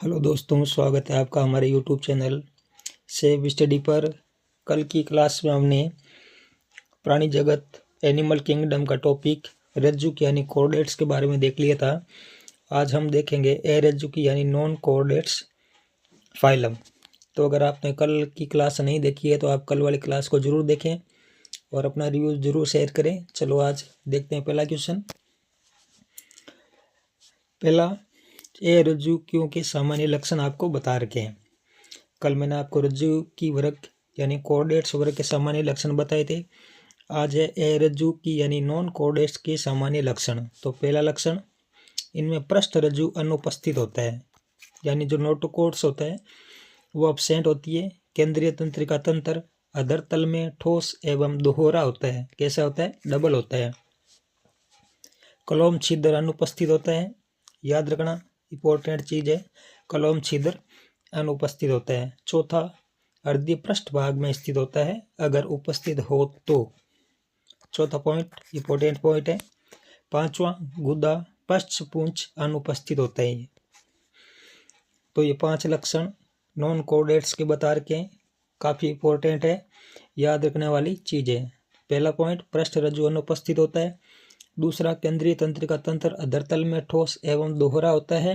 Hello दोस्तों, स्वागत है आपका हमारे यूट्यूब चैनल सेव स्टडी पर। कल की क्लास में हमने प्राणी जगत एनिमल किंगडम का टॉपिक रज्जुकी यानी कोऑर्डिनेट्स के बारे में देख लिया था। आज हम देखेंगे अरज्जुकी यानी नॉन कोऑर्डिनेट्स फाइलम। तो अगर आपने कल की क्लास नहीं देखी है तो आप कल वाली क्लास को ज़रूर देखें और अपना रिव्यू ज़रूर शेयर करें। चलो आज देखते हैं पहला क्वेश्चन। पहला, रज्जुकियों के सामान्य लक्षण आपको बता रखे हैं। कल मैंने आपको रज्जुकी वर्ग यानी कोऑर्डिनेट्स वर्ग के सामान्य लक्षण बताए थे। आज है रज्जुकी यानी नॉन कोऑर्डिनेट्स के सामान्य लक्षण। तो पहला लक्षण, इनमें पृष्ठ रज्जु अनुपस्थित होता है, यानी जो नोटोकॉर्ड्स होता है वो एब्सेंट होती है। केंद्रीय तंत्रिका तंत्र अधर तल में ठोस एवं दोहरा होता है। कैसा होता है? डबल होता है। कलोम छिद्र अनुपस्थित होता है। याद रखना, इंपॉर्टेंट चीज है, कलोम छिद्र अनुपस्थित होता है। चौथा, हृदय पृष्ठ भाग में स्थित होता है अगर उपस्थित हो तो। चौथा पॉइंट इंपॉर्टेंट पॉइंट है। पांचवा, गुदा पश्च पूंछ अनुपस्थित होता है। तो ये 5 लक्षण नॉन कोऑर्डिनेट्स के बता रखे हैं, काफी इंपॉर्टेंट है, याद रखने वाली चीज है। पहला पॉइंट, पृष्ठ रज्जु अनुपस्थित होता है। दूसरा, केंद्रीय तंत्रिका तंत्र अधरतल में ठोस एवं दोहरा होता है।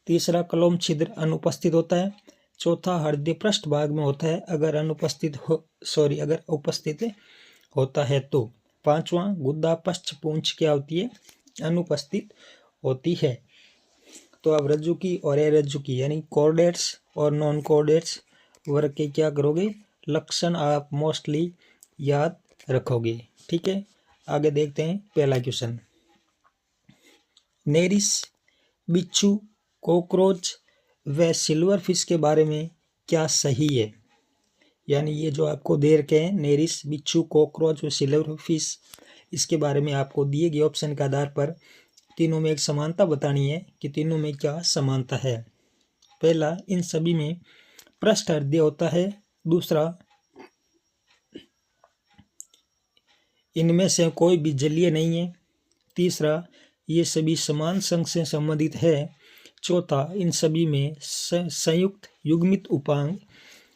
तीसरा, कलोम छिद्र अनुपस्थित होता है। चौथा, हृदय पृष्ठ भाग में होता है अगर अगर उपस्थित होता है तो। पांचवा, गुदा पश्च पूंछ क्या होती है? अनुपस्थित होती है। तो अब रज्जुकी और अरज्जुकी यानी कोऑर्डिनेट्स और नॉन कोऑर्डिनेट्स वर्ग के क्या करोगे? लक्षण आप मोस्टली याद रखोगे। ठीक है, आगे देखते हैं पहला क्वेश्चन। नेरिस, बिच्छू, कॉकरोच व सिल्वर फिश के बारे में क्या सही है? यानी ये जो आपको दे रखे हैं नेरिस, बिच्छू, कॉकरोच व सिल्वर फिश, इसके बारे में आपको दिए गए ऑप्शन के आधार पर तीनों में एक समानता बतानी है कि तीनों में क्या समानता है। पहला, इन सभी में पृष्ठ हृदय होता है। दूसरा, इनमें से कोई भी जलीय नहीं है। तीसरा, ये सभी समान संघ से संबंधित है। चौथा, इन सभी में संयुक्त युग्मित उपांग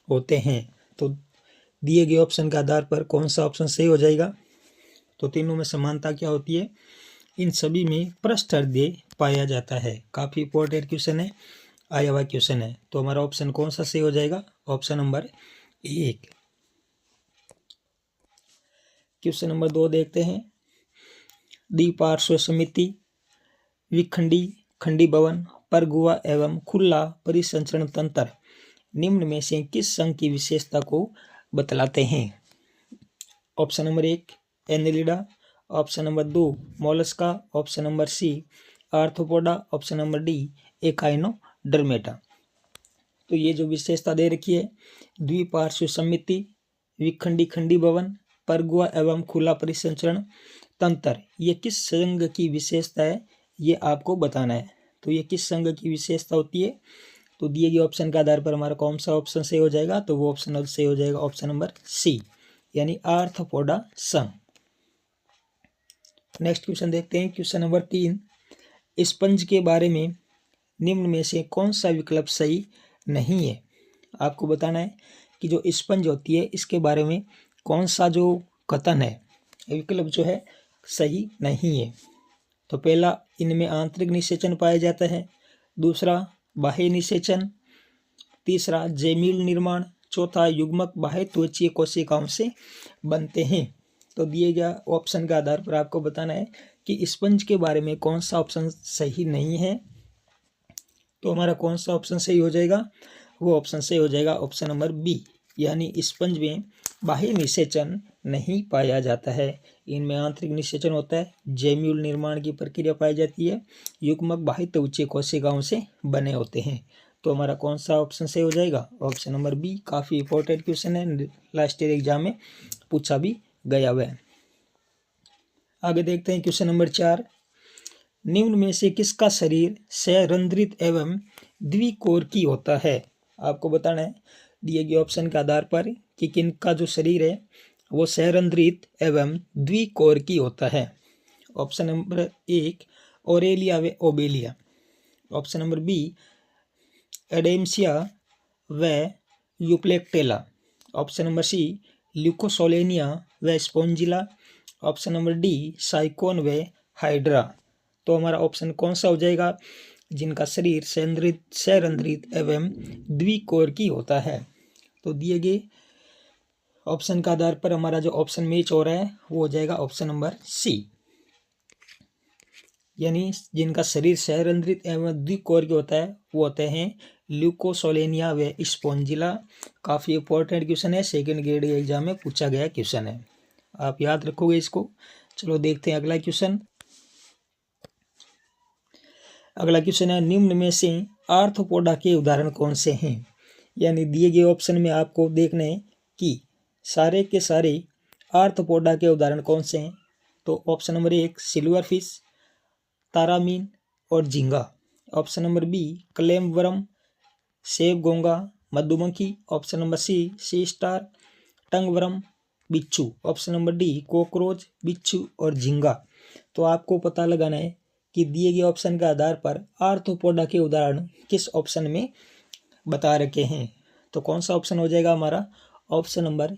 होते हैं। तो दिए गए ऑप्शन के आधार पर कौन सा ऑप्शन सही हो जाएगा? तो तीनों में समानता क्या होती है? इन सभी में पृष्ठ हृदय पाया जाता है। काफी इंपॉर्टेंट क्वेश्चन है, आया हुआ क्वेश्चन है। तो हमारा ऑप्शन कौन सा सही हो जाएगा? Option number 1। क्वेश्चन नंबर 2 देखते हैं। द्विपार्श्व समिति, विखंडी खंडी भवन, परगुआ एवं खुला परिसंचरण तंत्र निम्न में से किस संघ की विशेषता को बतलाते हैं? Option number 1 Annelida, option number 2 Mollusca, option number C Arthropoda, option number D Echinodermata. तो ये जो विशेषता दे रखी है, द्विपार्श्व समिति, विखंडी खंडी भवन, परगुआ एवं खुला परिसंचरण तंत्र, ये किस संघ की विशेषता है ये आपको बताना है। तो ये किस संघ की विशेषता होती है? तो दिए गए ऑप्शन के आधार पर हमारा कौन सा ऑप्शन सही हो जाएगा? तो वो ऑप्शन सही हो जाएगा ऑप्शन नंबर सी, यानी आर्थ्रोपोडा संघ। नेक्स्ट क्वेश्चन देखते हैं। क्वेश्चन नंबर 3, स्पंज के बारे में निम्न में से कौन सा विकल्प सही नहीं है? आपको बताना है कि जो स्पंज होती है इसके बारे में कौन सा जो कथन है, विकल्प जो है सही नहीं है। तो पहला, इनमें आंतरिक निषेचन पाया जाता है। दूसरा, बाह्य निषेचन। तीसरा, जैमील निर्माण। चौथा, युग्मक बाह्य त्वचीय कोशिकाओं से बनते हैं। तो दिए गया ऑप्शन के आधार पर आपको बताना है कि स्पंज के बारे में कौन सा ऑप्शन सही नहीं है। तो हमारा कौन सा ऑप्शन सही हो जाएगा? वो ऑप्शन सही हो जाएगा ऑप्शन नंबर बी, यानी स्पंज में बाह्य निषेचन नहीं पाया जाता है। इनमें आंतरिक निषेचन होता है, जैम्यूल निर्माण की प्रक्रिया पाई जाती है, युग्मक बाह्य त्वचीय कोशिकाओं से बने होते हैं। तो हमारा कौन सा ऑप्शन सही हो जाएगा? Option number B. काफ़ी इंपॉर्टेंट क्वेश्चन है, लास्ट ईयर एग्जाम में पूछा भी गया हुआ है। आगे देखते हैं क्वेश्चन नंबर 4, निम्न में से किसका शरीर संरंध्रित एवं द्विकोरकी होता है? आपको बताना है दिए गए ऑप्शन के आधार पर कि किनका जो शरीर है वो संरंध्रित एवं द्विकोरकी होता है। ऑप्शन नंबर 1 ओरेलिया व Obelia, option number B Adamsia व Euplectella. Option number C Leucosolenia व Spongilla. Option number D Sycon व हाइड्रा। तो हमारा ऑप्शन कौन सा हो जाएगा? जिनका शरीर संरंध्रित एवं द्विकोरकी होता है। तो दिए गए ऑप्शन के आधार पर हमारा जो ऑप्शन मैच हो रहा है वो हो जाएगा ऑप्शन नंबर सी, यानी जिनका शरीर संरंध्रित एवं द्विकोरकी होता है वो होते हैं ल्यूकोसोलेनिया व स्पोंजिला। काफ़ी इंपॉर्टेंट क्वेश्चन है, सेकंड ग्रेड एग्जाम में पूछा गया क्वेश्चन है, आप याद रखोगे इसको। चलो देखते हैं अगला क्वेश्चन। अगला क्वेश्चन है निम्न में से आर्थ्रोपोडा के उदाहरण कौन से हैं? यानी दिए गए ऑप्शन में आपको देखना है कि सारे के सारे आर्थ्रोपोडा के उदाहरण कौन से हैं। तो ऑप्शन नंबर 1 सिल्वर फिश, तारामीन और झींगा। Option number B claim worm, सेब गोंगा, मधुमक्खी। ऑप्शन नंबर सी स्टार, टंग वर्म, बिच्छू। ऑप्शन नंबर डी कॉकरोच, बिच्छू और झींगा। तो आपको पता लगाना है कि दिए गए ऑप्शन के आधार पर आर्थ्रोपोडा के उदाहरण किस ऑप्शन में बता रखे हैं। तो कौन सा ऑप्शन हो जाएगा हमारा? ऑप्शन नंबर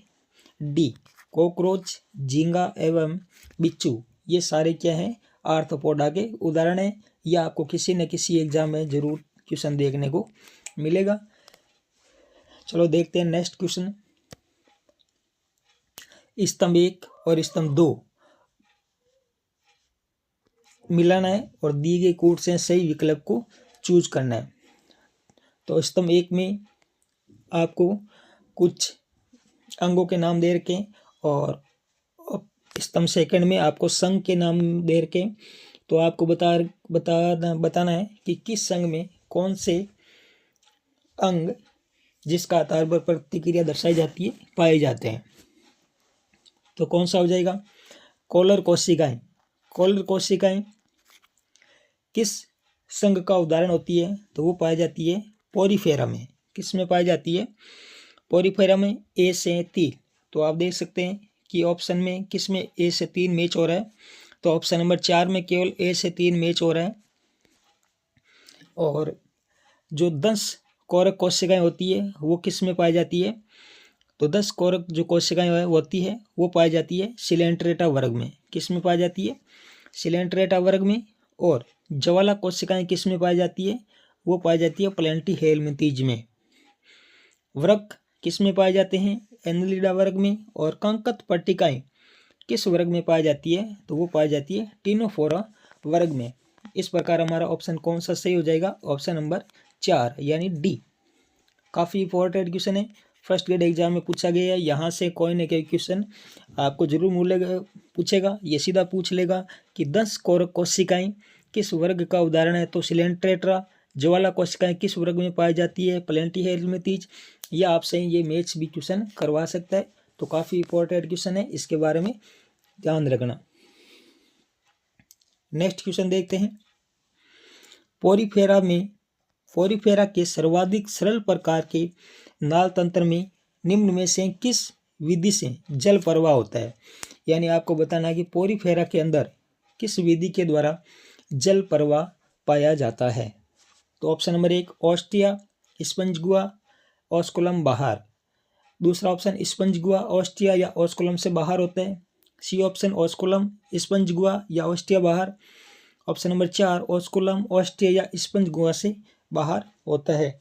डी कॉकरोच, झींगा एवं बिच्छू। ये सारे क्या हैं? आर्थ्रोपोडा के उदाहरण है। यह आपको किसी न किसी एग्जाम में जरूर क्वेश्चन देखने को मिलेगा। चलो देखते हैं नेक्स्ट क्वेश्चन। स्तंभ 1 और स्तंभ 2 मिलाना है और दिए गए कोड से सही विकल्प को चूज करना है। तो स्तंभ 1 में आपको कुछ अंगों के नाम दे रखे और स्तंभ सेकंड में आपको संघ के नाम दे रखे। तो आपको बताना है कि किस संघ में कौन से अंग जिसका आधार पर प्रतिक्रिया दर्शाई जाती है पाए जाते हैं। तो कौन सा हो जाएगा? कॉलर कोशिकाएं। कॉलर कोशिकाएं किस संघ का उदाहरण होती है? तो वो पाई जाती है पोरीफेरा में। किस में पाई जाती है? पोरीफेरा में ए से 3। तो आप देख सकते हैं कि ऑप्शन में किस में ए से 3 मैच हो रहा है। तो ऑप्शन नंबर 4 में केवल ए से 3 मैच हो रहा है। और जो 10 कोरक कोशिकाएं होती है वो किस में पाई जाती है? तो 10 कोरक जो कोशिकाएं होती है वो पाई जाती है सिलेंट्रेटा वर्ग में। किस में पाई जाती है? सिलेंट्रेटा वर्ग में। और ज्वाला कोशिकाएं किस में पाई जाती है? वो पाई जाती है प्लेंटीहेल्मिंथीज में। वृक्क किस में पाए जाते हैं? एनिलिडा वर्ग में। और कंकत पट्टिकाएं किस वर्ग में पाई जाती है? तो वो पाई जाती है टिनोफोरा वर्ग में। इस प्रकार हमारा ऑप्शन कौन सा सही हो जाएगा? ऑप्शन नंबर 4 यानी डी। काफ़ी इंपॉर्टेंट क्वेश्चन है, फर्स्ट ग्रेड एग्जाम में पूछा गया है। यहाँ से कोई न कोई क्वेश्चन आपको जरूर मिलेगा, पूछेगा। ये सीधा पूछ लेगा कि 10 कोरक कोशिकाएं किस वर्ग का उदाहरण है? तो सिलेंट्रेटा। ज्वाला कोशिकाएं किस वर्ग में पाई जाती है? प्लेंटीहेल्मिंथीज। या आपसे ये मैथ्स भी क्वेश्चन करवा सकता है। तो काफ़ी इंपॉर्टेंट क्वेश्चन है, इसके बारे में ध्यान रखना। नेक्स्ट क्वेश्चन देखते हैं। पोरीफेरा के सर्वाधिक सरल प्रकार के नाल तंत्र में निम्न में से किस विधि से जल प्रवाह होता है? यानी आपको बताना है कि पोरीफेरा के अंदर किस विधि के द्वारा जल प्रवाह पाया जाता है। तो ऑप्शन नंबर 1 ऑस्टिया, स्पंजगुआ, ऑस्कुलम बाहर। दूसरा ऑप्शन स्पंजगुआ, ऑस्टिया या ऑस्कुलम से बाहर होता है। सी ऑप्शन ऑस्कुलम, स्पंजगुआ या ऑस्टिया बाहर। ऑप्शन नंबर 4 ऑस्कुलम, ऑस्टिया या स्पंजगुआ से बाहर होता है।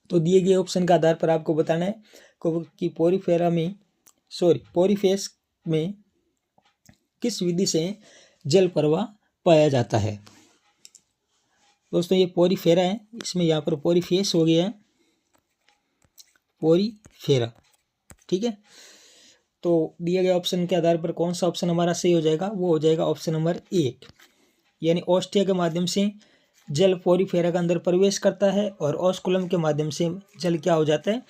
तो दिए गए ऑप्शन के आधार पर आपको बताना है कि पोरीफेस में किस विधि से जल प्रवाह पाया जाता है। दोस्तों ये पोरीफेरा है, इसमें यहाँ पर पोरीफेस हो गया है, पोरीफेरा। ठीक है, तो दिए गए ऑप्शन के आधार पर कौन सा ऑप्शन हमारा सही हो जाएगा? वो हो जाएगा ऑप्शन नंबर 1 यानी ऑस्टिया के माध्यम से जल पोरीफेरा के अंदर प्रवेश करता है और ऑस्कुलम के माध्यम से जल क्या हो जाता है?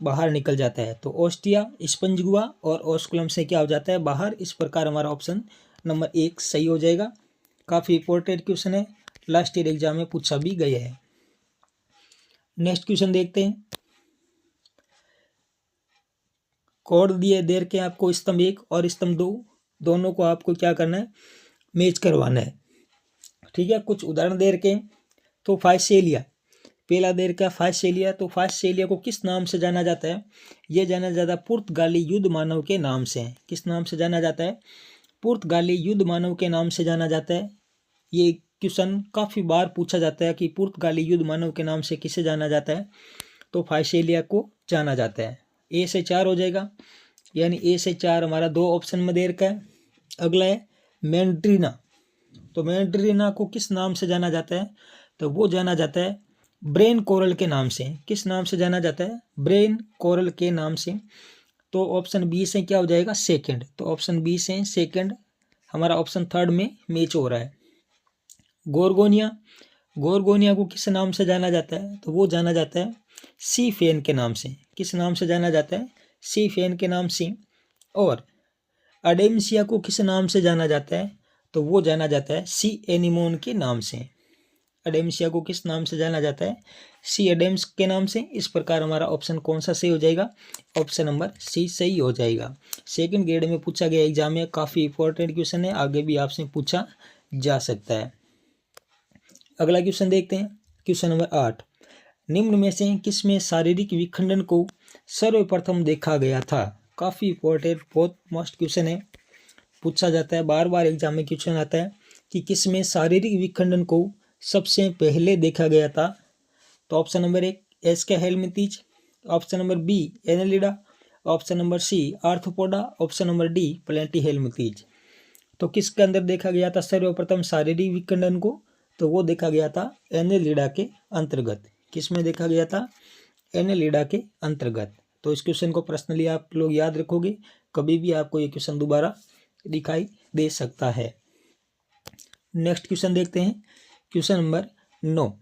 बाहर निकल जाता है। तो ऑस्टिया, स्पंजगुआ और ऑस्कुलम से क्या हो जाता है? बाहर। इस प्रकार हमारा ऑप्शन नंबर 1 सही हो जाएगा। काफ़ी इंपॉर्टेंट क्वेश्चन है, लास्ट ईयर एग्जाम में पूछा भी गया है। नेक्स्ट क्वेश्चन देखते हैं। कोड दिए दे के आपको स्तंभ 1 और स्तंभ 2 दोनों को आपको क्या करना है? मैच करवाना है। ठीक है, कुछ उदाहरण दे रखे। तो फाइसेलिया पहला दे रखा फाइसेलिया, तो फाइसेलिया को किस नाम से जाना जाता है? ये जाना जाता है पुर्तगाली युद्ध मानव के नाम से। किस नाम से जाना जाता है? पुर्तगाली युद्ध मानव के नाम से जाना जाता है। ये क्वेश्चन काफ़ी बार पूछा जाता है कि पुर्तगाली युद्ध मानव के नाम से किसे जाना जाता है? तो फाइसेलिया को जाना जाता है। ए से 4 हो जाएगा, यानी ए से 4 हमारा 2 ऑप्शन में दे रखा है। अगला है मैंड्रीना, तो मैंड्रीना को किस नाम से जाना जाता है? तो वो जाना जाता है ब्रेन कोरल के नाम से। किस नाम से जाना जाता है? ब्रेन कोरल के नाम से। तो ऑप्शन बी से क्या हो जाएगा? सेकंड। तो ऑप्शन बी से सेकंड हमारा ऑप्शन थर्ड में मैच हो रहा है। गोरगोनिया, गोरगोनिया को किस नाम से जाना जाता है? तो वो जाना जाता है सी फेन के नाम से। किस नाम से जाना जाता है? सी फेन के नाम से। और अडेम्सिया को किस नाम से जाना जाता है? तो वो जाना जाता है सी एनिमोन के नाम से। अडेम्सिया को किस नाम से जाना जाता है? सी एडेम्स के नाम से। इस प्रकार हमारा ऑप्शन कौन सा सही हो जाएगा? ऑप्शन नंबर सी सही हो जाएगा। सेकंड ग्रेड में पूछा गया एग्जाम में, काफ़ी इंपॉर्टेंट क्वेश्चन है, आगे भी आपसे पूछा जा सकता है। अगला क्वेश्चन देखते हैं, क्वेश्चन नंबर 8। निम्न में से किसमें शारीरिक विखंडन को सर्वप्रथम देखा गया था? काफ़ी इंपॉर्टेंट, बहुत मस्त क्वेश्चन है, पूछा जाता है, बार बार एग्जाम में क्वेश्चन आता है कि किसमें शारीरिक विखंडन को सबसे पहले देखा गया था? तो option number 1 Aschelminthes, option number B Annelida, option number C Arthropoda, option number D Platyhelminthes. तो किसके अंदर देखा गया था सर्वप्रथम शारीरिक विखंडन को? तो वो देखा गया था एनेलिडा के अंतर्गत। किसमें देखा गया था? एनेलिडा के अंतर्गत। तो इस क्वेश्चन को पर्सनली आप लोग याद रखोगे, कभी भी आपको ये क्वेश्चन दोबारा दिखाई दे सकता है। नेक्स्ट क्वेश्चन देखते हैं, क्वेश्चन नंबर 9।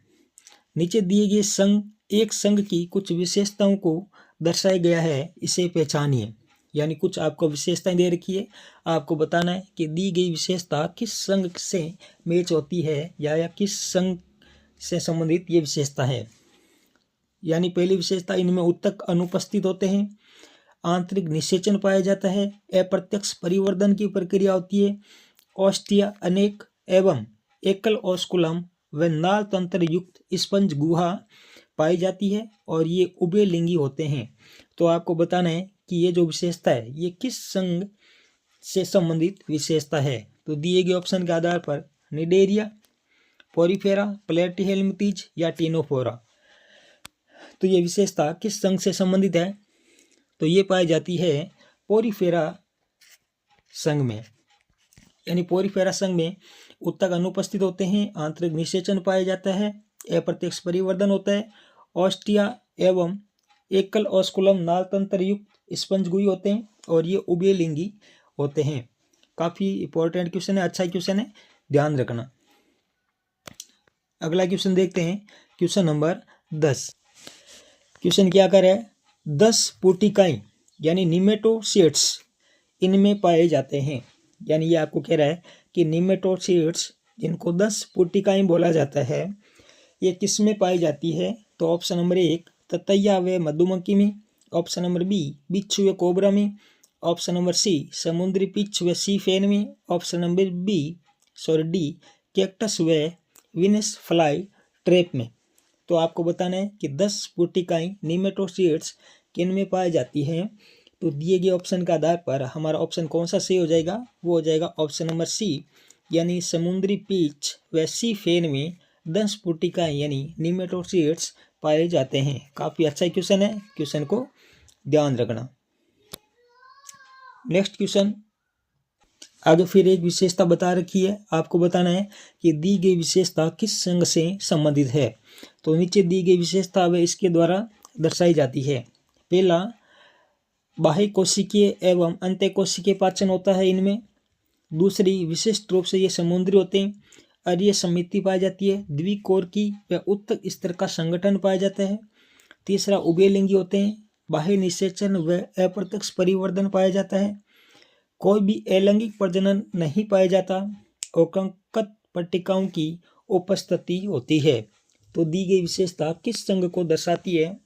नीचे दिए गए संघ, एक संघ की कुछ विशेषताओं को दर्शाया गया है, इसे पहचानिए। यानी कुछ आपको विशेषताएं दे रखी है, आपको बताना है कि दी गई विशेषता किस संघ से मैच होती है या किस संघ से संबंधित ये विशेषता है। यानी पहली विशेषता, इनमें उत्तक अनुपस्थित होते हैं, आंतरिक निषेचन पाया जाता है, अप्रत्यक्ष परिवर्धन की प्रक्रिया होती है, ऑस्टिया अनेक एवं एकल ऑस्कुलम व नाल तंत्र युक्त स्पंज गुहा पाई जाती है, और ये उभयलिंगी होते हैं। तो आपको बताना है कि ये जो विशेषता है ये किस संघ से संबंधित विशेषता है। तो दिए गए ऑप्शन के आधार पर निडेरिया, पोरीफेरा, प्लेटीहेल्मिंथीज या टिनोफोरा। तो ये विशेषता किस संघ से संबंधित है? तो ये पाई जाती है पोरीफेरा संघ में। यानी पोरीफेरा संघ में उत्तक अनुपस्थित होते हैं, आंतरिक निषेचन पाया जाता है, अप्रत्यक्ष परिवर्धन होता है, ऑस्टिया एवं एकल ऑस्कुलम नाल तंत्र युक्त स्पंज गुही होते हैं, और ये उभयलिंगी होते हैं। काफ़ी इंपॉर्टेंट क्वेश्चन है, अच्छा क्वेश्चन है, ध्यान रखना। अगला क्वेश्चन देखते हैं, क्वेश्चन नंबर 10। क्वेश्चन क्या कर रहा है? 10 पुटिकाएं यानी निमेटोसीड्स इनमें पाए जाते हैं। यानी ये आपको कह रहा है कि निमेटोसीड्स जिनको 10 पुटिकाएं बोला जाता है, ये किस में पाई जाती है? तो ऑप्शन नंबर 1 ततैया व मधुमक्खी में, ऑप्शन नंबर बी बिच्छू व कोबरा में, ऑप्शन नंबर सी समुद्री पिच व सी फेन में, ऑप्शन नंबर डी कैक्टस व विनस फ्लाई ट्रैप में। तो आपको बताना है कि 10 पुटिकाएं निमेटोसीड्स किन में पाई जाती हैं। तो दिए गए ऑप्शन के आधार पर हमारा ऑप्शन कौन सा सही हो जाएगा? वो हो जाएगा ऑप्शन नंबर सी, यानी समुद्री पिच व सी फेन में 10 पुटिकाएं यानी निमेटोसीड्स पाए जाते हैं। काफ़ी अच्छा क्वेश्चन है, क्वेश्चन को ध्यान रखना। नेक्स्ट क्वेश्चन, आगे फिर एक विशेषता बता रखी है, आपको बताना है कि दी गई विशेषता किस संघ से संबंधित है। तो नीचे दी गई विशेषता व इसके द्वारा दर्शाई जाती है। पहला, बाह्य कोशिकीय एवं अंतःकोशिकीय पाचन होता है इनमें। दूसरी, विशिष्ट रूप से ये समुद्री होते हैं, अरीय समिति पाई जाती है, द्विकोरकी व उत्तक स्तर का संगठन पाया जाता है। तीसरा, उभयलिंगी होते हैं, बाह्य निषेचन व अप्रत्यक्ष परिवर्धन पाया जाता है, कोई भी अलैंगिक प्रजनन नहीं पाया जाता, और कंकत पट्टिकाओं की उपस्थिति होती है। तो दी गई विशेषता किस संघ को दर्शाती है?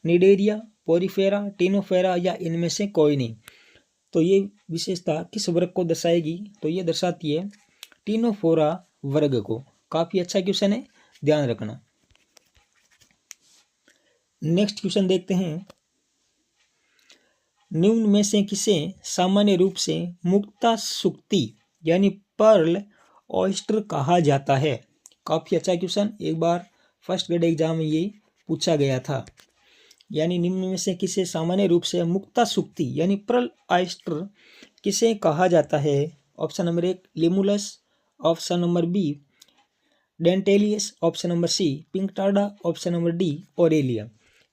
निडेरिया, पोरीफेरा, टिनोफेरा या इनमें से कोई नहीं। तो ये विशेषता किस वर्ग को दर्शाएगी? तो ये दर्शाती है टिनोफोरा वर्ग को। काफ़ी अच्छा क्वेश्चन है, ध्यान रखना। नेक्स्ट क्वेश्चन देखते हैं। निम्न में से किसे सामान्य रूप से मुक्ता सुक्ति यानी पर्ल ऑयस्टर कहा जाता है? काफ़ी अच्छा क्वेश्चन, एक बार फर्स्ट ग्रेड एग्जाम में ये पूछा गया था। यानी निम्न में से किसे सामान्य रूप से मुक्ता सुक्ति यानी पर्ल ऑयस्टर किसे कहा जाता है? Option number 1 Limulus, option number B Dentalium, option number C Pinctada, option number D Aurelia.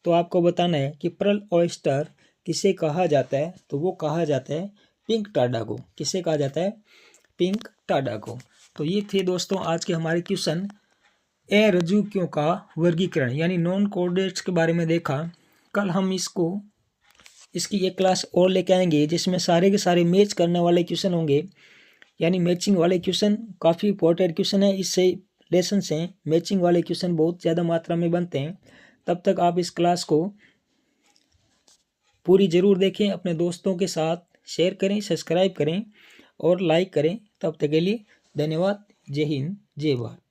तो आपको बताना है कि पर्ल ऑयस्टर किसे कहा जाता है, तो वो कहा जाता है पिंकटाडा को। किसे कहा जाता है? पिंकटाडा को। तो ये थे दोस्तों आज के हमारे क्वेश्चन। अरजुकियों का वर्गीकरण यानी नॉन कोऑर्डिनेट्स के बारे में देखा। कल हम इसकी एक क्लास और लेके आएंगे जिसमें सारे के सारे मैच करने वाले क्वेश्चन होंगे, यानी मैचिंग वाले क्वेश्चन। काफ़ी इंपॉर्टेंट क्वेश्चन है, इससे लेसन से मैचिंग वाले क्वेश्चन बहुत ज़्यादा मात्रा में बनते हैं। तब तक आप इस क्लास को पूरी ज़रूर देखें, अपने दोस्तों के साथ शेयर करें, सब्सक्राइब करें और लाइक करें। तब तक के लिए धन्यवाद। जय हिंद, जय भारत।